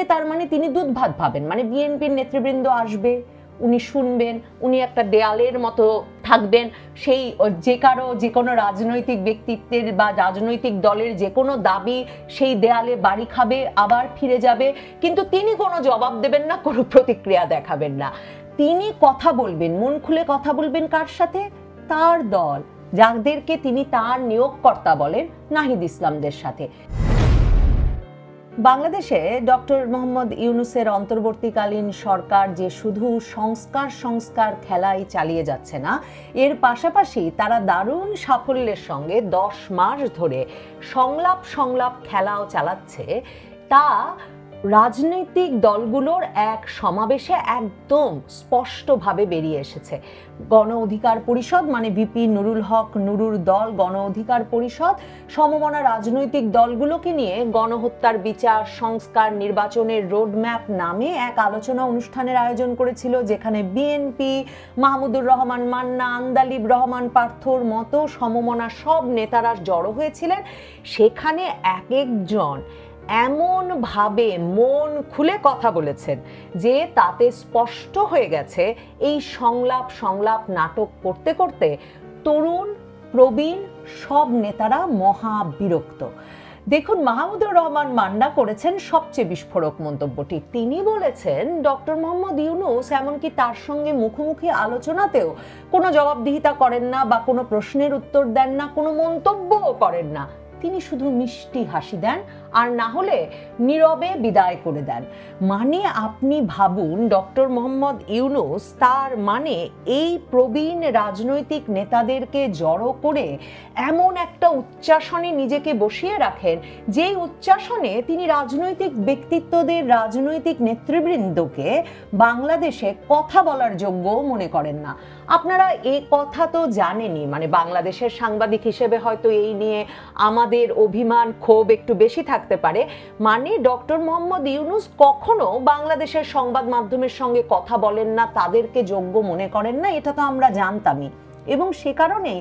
আজকে তার মানে তিনি দুধ ভাত ভাবেন, মানে বিএনপির নেতৃবৃন্দ আসবে, উনি শুনবেন, উনি একটা দেয়ালের মতো থাকবেন, সেই যে কোনো রাজনৈতিক ব্যক্তিত্বের বা রাজনৈতিক দলের যে কোনো দাবি সেই দেয়ালে বাড়ি খাবে, আবার ফিরে যাবে, কিন্তু তিনি কোনো জবাব দেবেন না, কোনো প্রতিক্রিয়া দেখাবেন না। তিনি কথা বলবেন, মন খুলে কথা বলবেন কার সাথে? তার দল, যাদেরকে তিনি তার নিয়োগকর্তা বলেন, নাহিদ ইসলামদের সাথে। বাংলাদেশে ডক্টর মোহাম্মদ ইউনূসের অন্তর্বর্তীকালীন সরকার যে শুধু সংস্কার খেলাই চালিয়ে যাচ্ছে না, এর পাশাপাশি তারা দারুণ সাফল্যের সঙ্গে 10 মাস ধরে সংলাপ খেলাও চালাচ্ছে। তা রাজনৈতিক দলগুলোর এক সমাবেশে একদম স্পষ্টভাবে বেরিয়ে এসেছে। গণ অধিকার পরিষদ, মানে ভিপি নুরুল হক নুরুর দল গণ অধিকার পরিষদ, সমমনা রাজনৈতিক দলগুলোকে নিয়ে গণহত্যার বিচার, সংস্কার, নির্বাচনের রোডম্যাপ নামে এক আলোচনা অনুষ্ঠানের আয়োজন করেছিল, যেখানে বিএনপি, মাহমুদুর রহমান মান্না, আন্দালিব রহমান পার্থর মতো সমমনা সব নেতারা জড়ো হয়েছিলেন। সেখানে এক একজন এমন ভাবে মন খুলে কথা বলেছেন যে তাতে স্পষ্ট হয়ে গেছে এই সংলাপ নাটক করতে করতে তরুণ প্রবীণ সব নেতারা মহা বিরক্ত। দেখুন, মাহমুদুর রহমান মান্না করেছেন সবচেয়ে বিস্ফোরক মন্তব্যটি। তিনি বলেছেন ডক্টর মোহাম্মদ ইউনূস এমনকি তার সঙ্গে মুখোমুখি আলোচনাতেও কোনো জবাবদিহিতা করেন না বা কোনো প্রশ্নের উত্তর দেন না, কোনো মন্তব্যও করেন না। তিনি শুধু মিষ্টি হাসি দেন, আর না হলে নীরবে বিদায় করে দেন। মানে আপনি ভাবুন, ডক্টর মোহাম্মদ ইউনূস তার মানে এই প্রবীণ রাজনৈতিক নেতাদেরকে জড়ো করে এমন একটা উচ্চাসনে নিজেকে বসিয়ে রাখেন, যেই উচ্চাসনে তিনি রাজনৈতিক ব্যক্তিত্বদের, রাজনৈতিক নেতৃবৃন্দকে বাংলাদেশে কথা বলার যোগ্য মনে করেন না। আপনারা এই কথা তো জানেনই, মানে বাংলাদেশের সাংবাদিক হিসেবে হয়তো এই নিয়ে আমাদের অভিমান ক্ষোভ একটু বেশি থাকতে পারে। মানে ডক্টর মোহাম্মদ ইউনূস কখনো বাংলাদেশের সংবাদ মাধ্যমের সঙ্গে কথা বলেন না, তাদেরকে যোগ্য মনে করেন না, এটা তো আমরা জানতামই। এবং সে কারণেই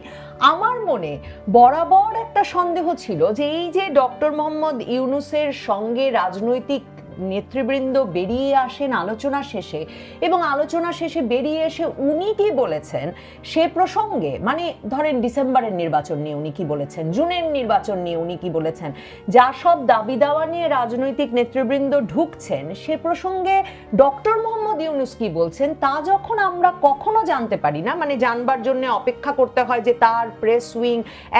আমার মনে বরাবর একটা সন্দেহ ছিল যে এই যে ডক্টর মোহাম্মদ ইউনূসের সঙ্গে রাজনৈতিক নেতৃবৃন্দ বেরিয়ে আসেন আলোচনা শেষে, এবং আলোচনা শেষে বেরিয়ে এসে উনি কি বলেছেন সে প্রসঙ্গে, মানে ধরেন ডিসেম্বরের নির্বাচন নিয়ে উনি কি বলেছেন, জুনের নির্বাচন নিয়ে উনি কি বলেছেন, যা সব দাবি দাওয়া নিয়ে রাজনৈতিক নেতৃবৃন্দ ঢুকছেন সে প্রসঙ্গে ডক্টর মোহাম্মদ ইউনূস কি বলছেন, তা যখন আমরা কখনো জানতে পারি না, মানে জানবার জন্য অপেক্ষা করতে হয় যে তার প্রেস উইং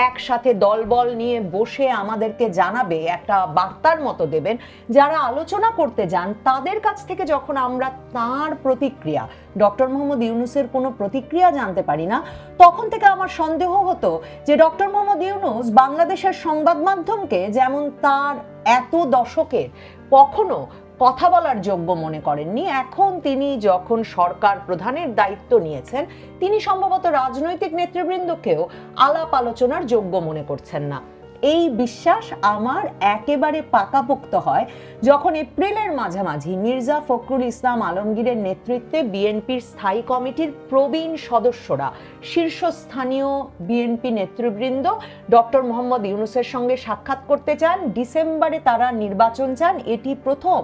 একসাথে দলবল নিয়ে বসে আমাদেরকে জানাবে, একটা বার্তার মতো দেবেন, যারা আলোচনা করতে যান তাদের কাছ থেকে যখন আমরা তার প্রতিক্রিয়া, ডক্টর মোহাম্মদ ইউনূসের কোনো প্রতিক্রিয়া জানতে পারি না, তখন থেকে আমার সন্দেহ হতো যে ডক্টর মোহাম্মদ ইউনূস বাংলাদেশের সংবাদ মাধ্যমকে যেমন তার এত দশকের কখনো কথা বলার যোগ্য মনে করেননি, এখন তিনি যখন সরকার প্রধানের দায়িত্ব নিয়েছেন তিনি সম্ভবত রাজনৈতিক নেতৃবৃন্দকেও আলাপ আলোচনার যোগ্য মনে করছেন না। এই বিশ্বাস আমার একেবারে পাকাপোক্ত হয় যখন এপ্রিলের মাঝামাঝি মির্জা ফখরুল ইসলাম আলমগীরের নেতৃত্বে বিএনপির স্থায়ী কমিটির প্রবীণ সদস্যরা, শীর্ষস্থানীয় বিএনপি নেতৃবৃন্দ ডক্টর মোহাম্মদ ইউনূসের সঙ্গে সাক্ষাৎ করতে চান। ডিসেম্বরে তারা নির্বাচন চান, এটি প্রথম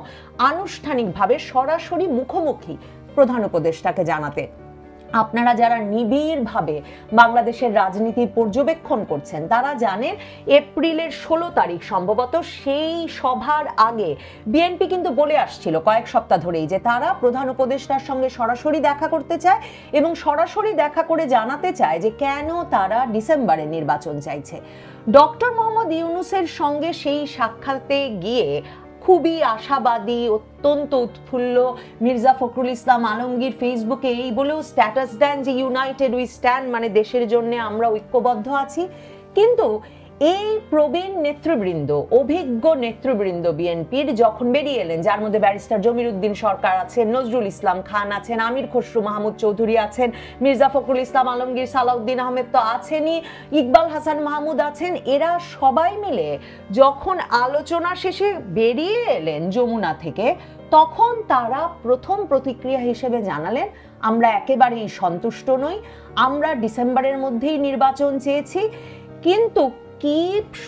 আনুষ্ঠানিকভাবে সরাসরি মুখোমুখি প্রধান উপদেষ্টাকে জানাতে। আপনারা যারা নিবিড়ভাবে বাংলাদেশের রাজনীতি পর্যবেক্ষণ করছেন তারা জানেন এপ্রিলের 16 তারিখ সম্ভবত সেই সভার আগে বিএনপি কিন্তু বলে আসছিল কয়েক সপ্তাহ ধরেই যে তারা প্রধান উপদেষ্টার সঙ্গে সরাসরি দেখা করতে চায় এবং সরাসরি দেখা করে জানাতে চায় যে কেন তারা ডিসেম্বরে নির্বাচন চাইছে। ডক্টর মোহাম্মদ ইউনূসের সঙ্গে সেই সাক্ষাতে গিয়ে খুবই আশাবাদী, অত্যন্ত উৎফুল্ল মির্জা ফখরুল ইসলাম আলমগীর ফেসবুকে এই বলেও স্ট্যাটাস দেন যে ইউনাইটেড উই স্ট্যান্ড, মানে দেশের জন্য আমরা ঐক্যবদ্ধ আছি। কিন্তু এই প্রবীণ নেতৃবৃন্দ, অভিজ্ঞ নেতৃবৃন্দ বিএনপির যখন বেরিয়ে এলেন, যার মধ্যে ব্যারিস্টার জমির উদ্দিন সরকার আছেন, নজরুল ইসলাম খান আছেন, আমির খসরু মাহমুদ চৌধুরী আছেন, মির্জা ফখরুল ইসলাম আলমগীর, সালাউদ্দিন আহমেদ তো আছেনই, ইকবাল হাসান মাহমুদ আছেন, এরা সবাই মিলে যখন আলোচনা শেষে বেরিয়ে এলেন যমুনা থেকে, তখন তারা প্রথম প্রতিক্রিয়া হিসেবে জানালেন আমরা একেবারেই সন্তুষ্ট নই, আমরা ডিসেম্বরের মধ্যেই নির্বাচন চেয়েছি, কিন্তু কি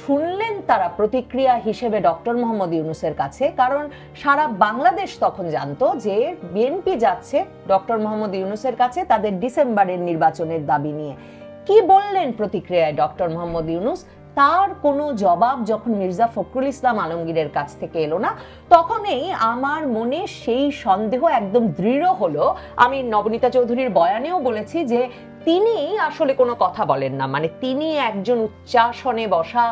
শুনলেন তারা প্রতিক্রিয়া হিসেবে ডক্টর মোহাম্মদ ইউনূসের কাছে? কারণ সারা বাংলাদেশ তখন জানতো যে বিএনপি যাচ্ছে ডক্টর মোহাম্মদ ইউনূসের কাছে তাদের ডিসেম্বরের নির্বাচনের দাবি নিয়ে। কি বললেন প্রতিক্রিয়ায় ডক্টর মোহাম্মদ ইউনূস? তার কোনো জবাব যখন মির্জা ফখরুল ইসলাম আলমগীরের কাছ থেকে এলো না, তখনই আমার মনে সেই সন্দেহ একদম দৃঢ় হলো। আমি নবনীতা চৌধুরীর বয়ানেও বলেছি যে তিনি আসলে কোনো কথা বলেন না, মানে তিনি একজন উচ্চাসনে বসা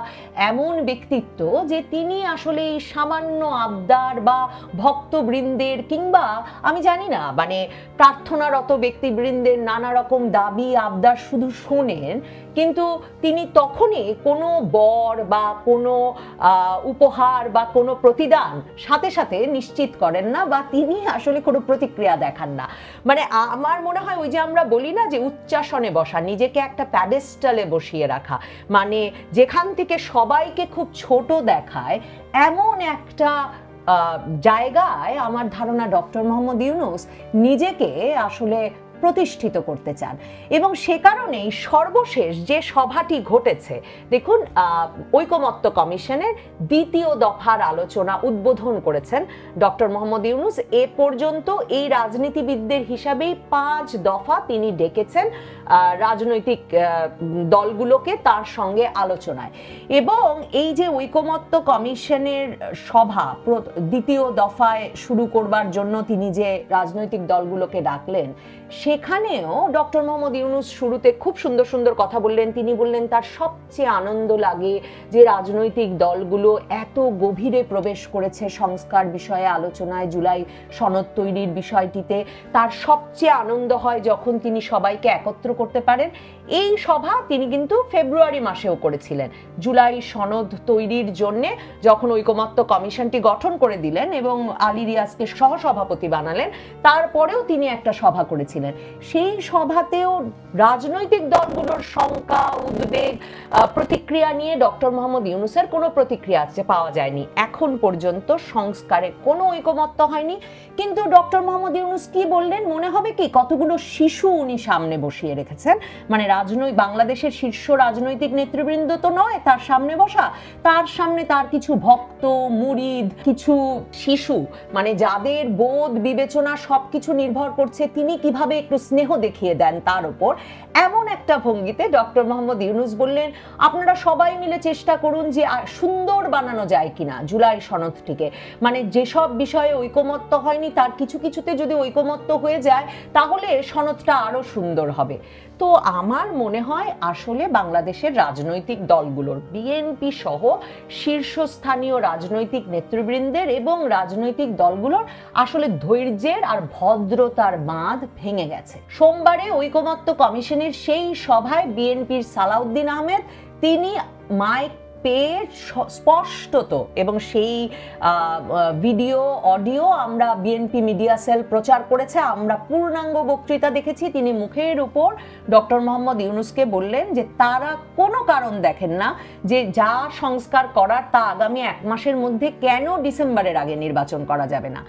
এমন ব্যক্তিত্ব যে তিনি আসলে এই সামান্য আবদার বা ভক্তবৃন্দের কিংবা আমি জানি না মানে প্রার্থনারত ব্যক্তিবৃন্দের নানা রকম দাবি আবদার শুধু শোনেন, কিন্তু তিনি তখনই কোনো বর বা কোনো উপহার বা কোনো প্রতিদান সাথে সাথে নিশ্চিত করেন না, বা তিনি আসলে কোনো প্রতিক্রিয়া দেখান না। মানে আমার মনে হয় ওই যে আমরা বলি না যে উচ্চাসনে বসা, নিজেকে একটা প্যাডেস্টালে বসিয়ে রাখা, মানে যেখান থেকে সবাইকে খুব ছোট দেখায়, এমন একটা জায়গায় আমার ধারণা ডক্টর মোহাম্মদ ইউনূস নিজেকে আসলে প্রতিষ্ঠিত করতে চান। এবং সে কারণেই সর্বশেষ যে সভাটি ঘটেছে, দেখুন ঐকমত্য কমিশনের দ্বিতীয় দফার আলোচনা উদ্বোধন করেছেন ডক্টর মোহাম্মদ ইউনূস। এ পর্যন্ত এই রাজনীতিবিদদের হিসাবেই 5 দফা তিনি ডেকেছেন রাজনৈতিক দলগুলোকে তার সঙ্গে আলোচনায়। এবং এই যে ঐকমত্য কমিশনের সভা দ্বিতীয় দফায় শুরু করবার জন্য তিনি যে রাজনৈতিক দলগুলোকে ডাকলেন, সেখানেও ডক্টর মোহাম্মদ ইউনূস শুরুতে খুব সুন্দর সুন্দর কথা বললেন। তিনি বললেন তার সবচেয়ে আনন্দ লাগে যে রাজনৈতিক দলগুলো এত গভীরে প্রবেশ করেছে সংস্কার বিষয়ে আলোচনায়, জুলাই সনদ তৈরির বিষয়টিতে। তার সবচেয়ে আনন্দ হয় যখন তিনি সবাইকে একত্র করতে পারেন। এই সভা তিনি কিন্তু ফেব্রুয়ারি মাসেও করেছিলেন, জুলাই সনদ তৈরির জন্যে যখন ঐকমত্য কমিশনটি গঠন করে দিলেন এবং আলী রিয়াজকে সহসভাপতি বানালেন, তারপরেও তিনি একটা সভা করেছিলেন। সেই সভাতেও রাজনৈতিক দলগুলোর শঙ্কা, উদ্বেগ, প্রতিক্রিয়া নিয়ে ডক্টর মোহাম্মদ ইউনূসের কোনো প্রতিক্রিয়া পাওয়া যায়নি। এখন পর্যন্ত সংস্কারে কোনো ঐকমত্য হয়নি। কিন্তু ডক্টর মোহাম্মদ ইউনূস কি বললেন মনে হবে কি? কতগুলো শিশু উনি সামনে বসিয়ে রেখেছেন, মানে বাংলাদেশের শীর্ষ রাজনৈতিক নেতৃবৃন্দ তো নয় তার সামনে বসা, তার সামনে তার কিছু ভক্ত, মুরিদ, কিছু শিশু, মানে যাদের বোধ বিবেচনা সবকিছু নির্ভর করছে তিনি কিভাবে একটু স্নেহ দেখিয়ে দেন তার উপর, এমন একটা ভঙ্গিতে ডক্টর মোহাম্মদ ইউনূস বললেন আপনারা সবাই মিলে চেষ্টা করুন যে সুন্দর বানানো যায় কিনা জুলাই সনদটিকে, মানে যেসব বিষয়ে ঐকমত্য হয়নি তার কিছু কিছুতে যদি ঐকমত্য হয়ে যায় তাহলে সনদটা আরো সুন্দর হবে। তো আমার মনে হয় আসলে বাংলাদেশের রাজনৈতিক দলগুলোর, বিএনপি সহ শীর্ষস্থানীয় রাজনৈতিক নেতৃবৃন্দের এবং রাজনৈতিক দলগুলোর আসলে ধৈর্যের আর ভদ্রতার বাঁধ ভেঙে গেছে। সোমবারে ঐকমত্য কমিশনের সেই সভায় বিএনপির সালাউদ্দিন আহমেদ তিনি মাইক পেয়ে স্পষ্টত, এবং সেই ভিডিও অডিও আমরা বিএনপি মিডিয়া সেল প্রচার করেছে, আমরা পূর্ণাঙ্গ বক্তৃতা দেখেছি, তিনি মুখের উপর ডক্টর মোহাম্মদ ইউনূসকে বললেন যে তারা কোনো কারণ দেখেন না যে যা সংস্কার করার তা আগামী 1 মাসের মধ্যে কেন ডিসেম্বরের আগে নির্বাচন করা যাবে না।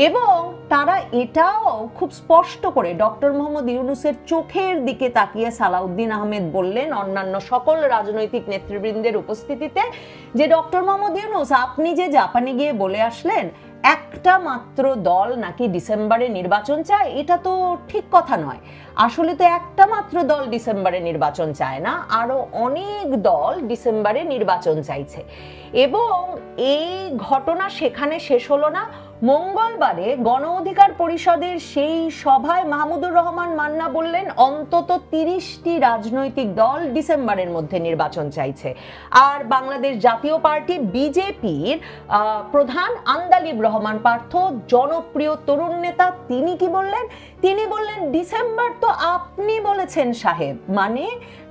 এবং তারা এটাও খুব স্পষ্ট করে ডক্টর মোহাম্মদ ইউনূসের চোখের দিকে তাকিয়ে সালাউদ্দিন আহমেদ বললেন অন্যান্য সকল রাজনৈতিক নেতৃবৃন্দের উপস্থিতিতে যে ডক্টর মোহাম্মদ ইউনূস আপনি যে জাপানে গিয়ে বলে আসলেন একটা মাত্র দল নাকি ডিসেম্বরে নির্বাচন চায়, এটা তো ঠিক কথা নয়। আসলে তো একটা মাত্র দল ডিসেম্বরে নির্বাচন চায় না, আরো অনেক দল ডিসেম্বরে নির্বাচন চাইছে। এবং এই ঘটনা সেখানে শেষ হলো না। মঙ্গলবারে গণ অধিকার পরিষদের সেই সভায় মাহমুদুর রহমান মান্না বললেন অন্তত 30টি রাজনৈতিক দল ডিসেম্বরের মধ্যে নির্বাচন চাইছে। আর বাংলাদেশ জাতীয় পার্টি বিজেপির প্রধান আন্দালিব রহমান পার্থ, জনপ্রিয় তরুণ নেতা, তিনি কি বললেন? তিনি বললেন ডিসেম্বর তো আপনি বলেছেন সাহেব, মানে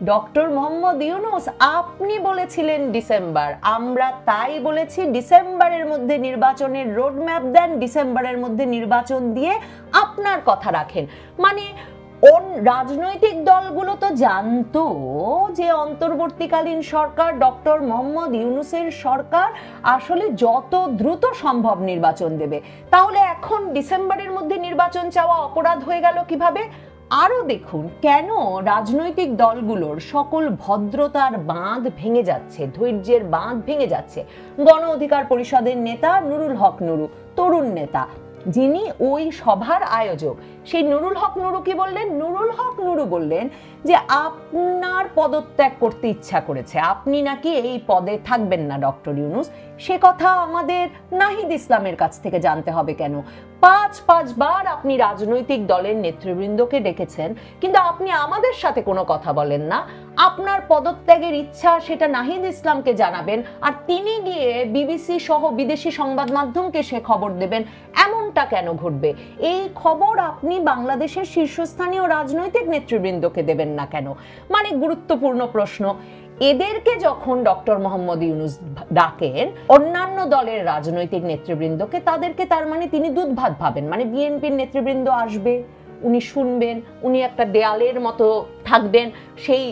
ডক্টর মোহাম্মদ ইউনূস আপনি বলেছিলেন ডিসেম্বর, আমরা তাই বলেছি ডিসেম্বরের মধ্যে নির্বাচনের রোডম্যাপ দেন, ডিসেম্বরের মধ্যে নির্বাচন দিয়ে আপনার কথা রাখেন। মানে রাজনৈতিক দলগুলো তো জানতো যে অন্তর্বর্তীকালীন সরকার ডক্টর মোহাম্মদ ইউনূসের সরকার আসলে যত দ্রুত সম্ভব নির্বাচন দেবে, তাহলে এখন ডিসেম্বরের মধ্যে নির্বাচন চাওয়া অপরাধ হয়ে গেল কিভাবে? আরো দেখুন কেন রাজনৈতিক দলগুলোর সকল ভদ্রতার বাঁধ ভেঙে যাচ্ছে, ধৈর্যের বাঁধ ভেঙে যাচ্ছে। গণ অধিকার পরিষদের নেতা নুরুল হক নুরু, তরুণ নেতা, যিনি ওই সভার আয়োজক, সেই নুরুল হক নুরু কি বললেন? নুরুল হক নুরু বললেন যে আপনার পদত্যাগ করতে ইচ্ছা করেছে, আপনি নাকি এই পদে থাকবেন না ডক্টর ইউনূস। সে কথা আমাদের নাহিদ ইসলামের কাছ থেকে জানতে হবে কেন? পাঁচবার আপনি রাজনৈতিক দলের নেতৃবৃন্দকে ডেকেছেন, কিন্তু আপনি আমাদের সাথে কোনো কথা বলেন না। আপনার পদত্যাগের ইচ্ছা সেটা নাহিদ ইসলামকে জানাবেন, আর তিনি গিয়ে বিবিসি সহ বিদেশি সংবাদ মাধ্যমকে সে খবর দেবেন। এমনটা কেন ঘটবে? এই খবর আপনি বাংলাদেশের শীর্ষস্থানীয় রাজনৈতিক নেতৃবৃন্দকে দেবেন না কেন? মানে গুরুত্বপূর্ণ প্রশ্ন। এদেরকে যখন ডক্টর মোহাম্মদ ইউনূস ডাকেন অন্যান্য দলের রাজনৈতিক নেতৃবৃন্দকে, তাদেরকে তার মানে তিনি দুধ ভাত ভাবেন, মানে বিএনপির নেতৃবৃন্দ আসবে, উনি শুনবেন, উনি একটা দেয়ালের মতো থাকবেন, সেই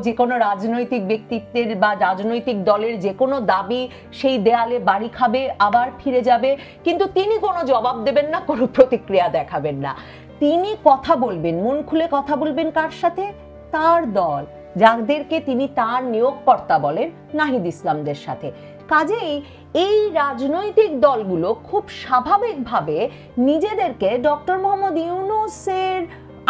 যে কোনো রাজনৈতিক ব্যক্তিত্বের বা রাজনৈতিক দলের যে কোনো দাবি সেই দেয়ালে বাড়ি খাবে, আবার ফিরে যাবে, কিন্তু তিনি কোনো জবাব দেবেন না, কোনো প্রতিক্রিয়া দেখাবেন না। তিনি কথা বলবেন, মন খুলে কথা বলবেন কার সাথে? তার দল, যাদেরকে তিনি তার নিয়োগকর্তা বলেন, নাহিদ ইসলামদের সাথে। কাজেই এই রাজনৈতিক দলগুলো খুব স্বাভাবিকভাবে নিজেদেরকে ডক্টর মোহাম্মদ ইউনূসের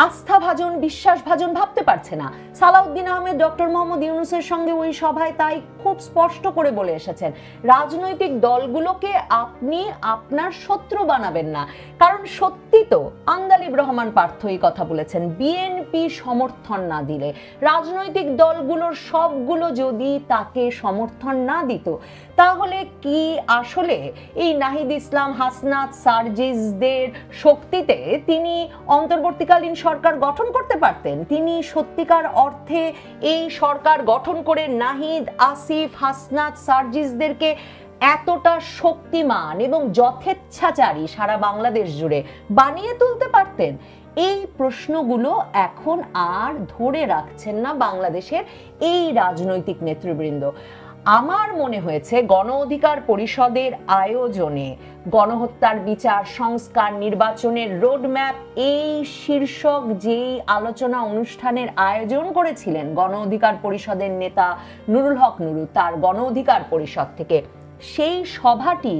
আস্থাভাজন, বিশ্বাসভাজন ভাবতে পারছে না। সালাউদ্দিন আহমেদ ডক্টর মোহাম্মদ ইউনূসের সঙ্গে ওই সভায় তাই খুব স্পষ্ট করে বলে এসেছেন, রাজনৈতিক দলগুলোকে আপনি আপনার শত্রু বানাবেন না। কারণ সত্যি তো আন্দালিব রহমান পার্থ এই কথা বলেছেন, বিএনপি সমর্থন না দিলে, রাজনৈতিক দলগুলোর সবগুলো যদি তাকে সমর্থন না দিত, তাহলে কি আসলে এই নাহিদ ইসলাম, হাসনাত, সার্জিসদের শক্তিতে তিনি অন্তর্বর্তীকালীন সরকার গঠন করতে পারতেন? তিনি সত্যিকার অর্থে এই সরকার গঠন করে নাহিদ, আসিফ, হাসনাত, সার্জিসদেরকে এতটা শক্তিমান এবং যথেচ্ছাচারী সারা বাংলাদেশ জুড়ে বানিয়ে তুলতে পারতেন? এই প্রশ্নগুলো এখন আর ধরে রাখছেন না বাংলাদেশের এই রাজনৈতিক নেতৃবৃন্দ। আমার মনে হয়েছে গণ অধিকার পরিষদের আয়োজনে গণহত্যার বিচার, সংস্কার, নির্বাচনের রোডম্যাপ, এই শীর্ষক যেই আলোচনা অনুষ্ঠানের আয়োজন করেছিলেন গণ অধিকার পরিষদের নেতা নুরুল হক নুরু তার গণ অধিকার পরিষদ থেকে, সেই সভাটি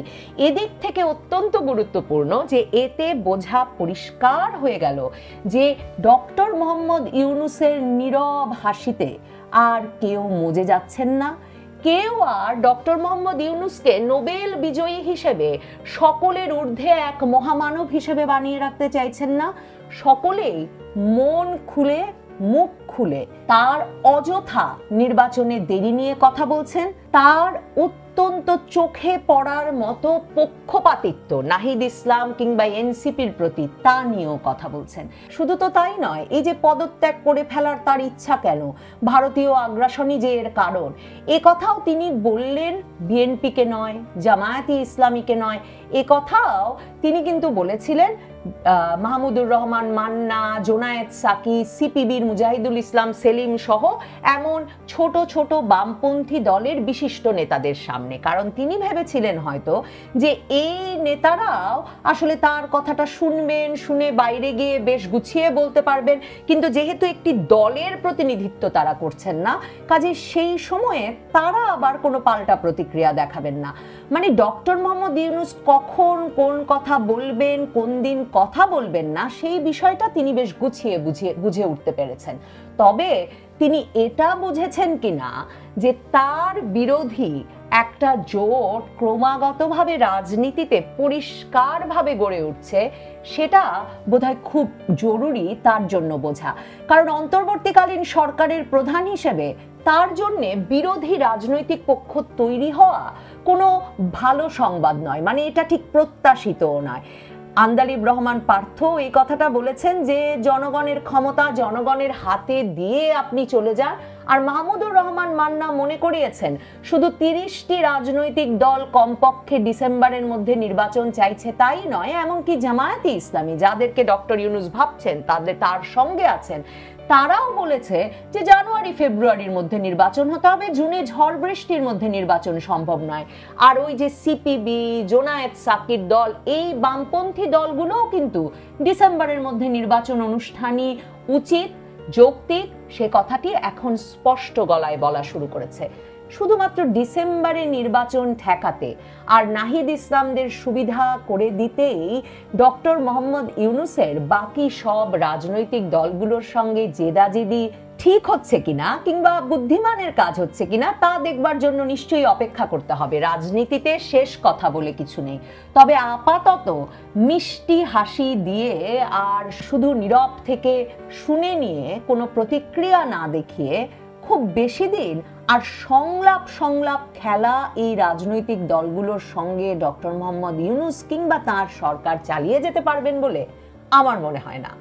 এদিক থেকে অত্যন্ত গুরুত্বপূর্ণ যে এতে বোঝা পরিষ্কার হয়ে গেল যে ডক্টর মোহাম্মদ ইউনূসের নীরব হাসিতে আর কেউ মজে যাচ্ছেন না। কেউ আর ডক্টর মোহাম্মদ ইউনূসকে নোবেল বিজয়ী হিসেবে, সকলের ঊর্ধ্বে এক মহামানব হিসেবে বানিয়ে রাখতে চাইছেন না। সকলেই মন খুলে, মুখ খুলে তার অযথা নির্বাচনে দেরি নিয়ে কথা বলছেন, তার অত্যন্ত চোখে পড়ার মতো পক্ষপাতিত্ব নাহিদ ইসলাম কিংবা এনসিপির প্রতি তা নিয়েও কথা বলছেন। শুধু তো তাই নয়, এই যে পদত্যাগ করে ফেলার তার ইচ্ছা কেন, ভারতীয় আগ্রাসনই যে এর কারণ, এ কথাও তিনি বললেন বিএনপিকে নয়, জামায়াতে ইসলামীকে নয়, এ কথাও তিনি কিন্তু বলেছিলেন মাহমুদুর রহমান মান্না, জোনায়েদ সাকি, সিপিবির মুজাহিদুল ইসলাম সেলিম সহ এমন ছোট ছোট বামপন্থী দলের বিশিষ্ট নেতাদের সামনে। কারণ তিনি ভেবেছিলেন হয়তো যে এই নেতারাও আসলে তার কথাটা শুনবেন, শুনে বাইরে গিয়ে বেশ গুছিয়ে বলতে পারবেন, কিন্তু যেহেতু একটি দলের প্রতিনিধিত্ব তারা করছেন না, কাজে সেই সময়ে তারা আবার কোনো পাল্টা প্রতিক্রিয়া দেখাবেন না। মানে ডক্টর মোহাম্মদ ইউনূস কখন কোন কথা বলবেন, কোন দিন কথা বলবেন না, সেই বিষয়টা তিনি বেশ গুছিয়ে বুঝে উঠতে পেরেছেন। তবে তিনি এটা বুঝেছেন কিনা যে তার বিরোধী একটা জোট ক্রমাগতভাবে রাজনীতিতে পরিষ্কারভাবে গড়ে উঠছে, সেটা বোধহয় খুব জরুরি তার জন্য বোঝা। কারণ অন্তর্বর্তীকালীন সরকারের প্রধান হিসেবে তার জন্যে বিরোধী রাজনৈতিক পক্ষ তৈরি হওয়া কোনো ভালো সংবাদ নয়, মানে এটা ঠিক প্রত্যাশিতও নয়। আন্দালিব রহমান পার্থ এই কথাটা বলেছেন যে জনগণের ক্ষমতা জনগণের হাতে দিয়ে আপনি চলে যান, আর মাহমুদুর রহমান মান্না মনে করিয়েছেন শুধু 30টি রাজনৈতিক দল কমপক্ষে ডিসেম্বরের মধ্যে নির্বাচন চাইছে তাই নয়, এমনকি জামায়াতে ইসলামী যাদেরকে ডক্টর ইউনূস ভাবছেন তার সঙ্গে আছেন, তারাও বলেছে যে জানুয়ারি ফেব্রুয়ারির মধ্যে নির্বাচন হতে হবে, জুনে ঝড় বৃষ্টির মধ্যে নির্বাচন সম্ভব নয়। আর ওই যে সিপিবি, জোনায়েত সাকির দল, এই বামপন্থী দলগুলোও কিন্তু ডিসেম্বরের মধ্যে নির্বাচন অনুষ্ঠানই উচিত, যৌক্তিক, সে কথাটি এখন স্পষ্ট গলায় বলা শুরু করেছে। শুধুমাত্র ডিসেম্বরে নির্বাচন ঠেকাতে আর নাহিদ ইসলামদের সুবিধা করে দিতেই ডক্টর মোহাম্মদ ইউনূসের বাকি সব রাজনৈতিক দলগুলোর সঙ্গে জেদাজেদি ঠিক হচ্ছে কিনা কিংবা বুদ্ধিমানের কাজ হচ্ছে কিনা তা দেখবার জন্য নিশ্চয়ই অপেক্ষা করতে হবে। রাজনীতিতে শেষ কথা বলে কিছু নেই। তবে আপাতত মিষ্টি হাসি দিয়ে আর শুধু নীরব থেকে শুনে নিয়ে কোনো প্রতিক্রিয়া না দেখিয়ে খুব বেশি দিন আর সংলাপ খেলা এই রাজনৈতিক দলগুলোর সঙ্গে ডক্টর মোহাম্মদ ইউনূস কিংবা তার সরকার চালিয়ে যেতে পারবেন বলে আমার মনে হয় না।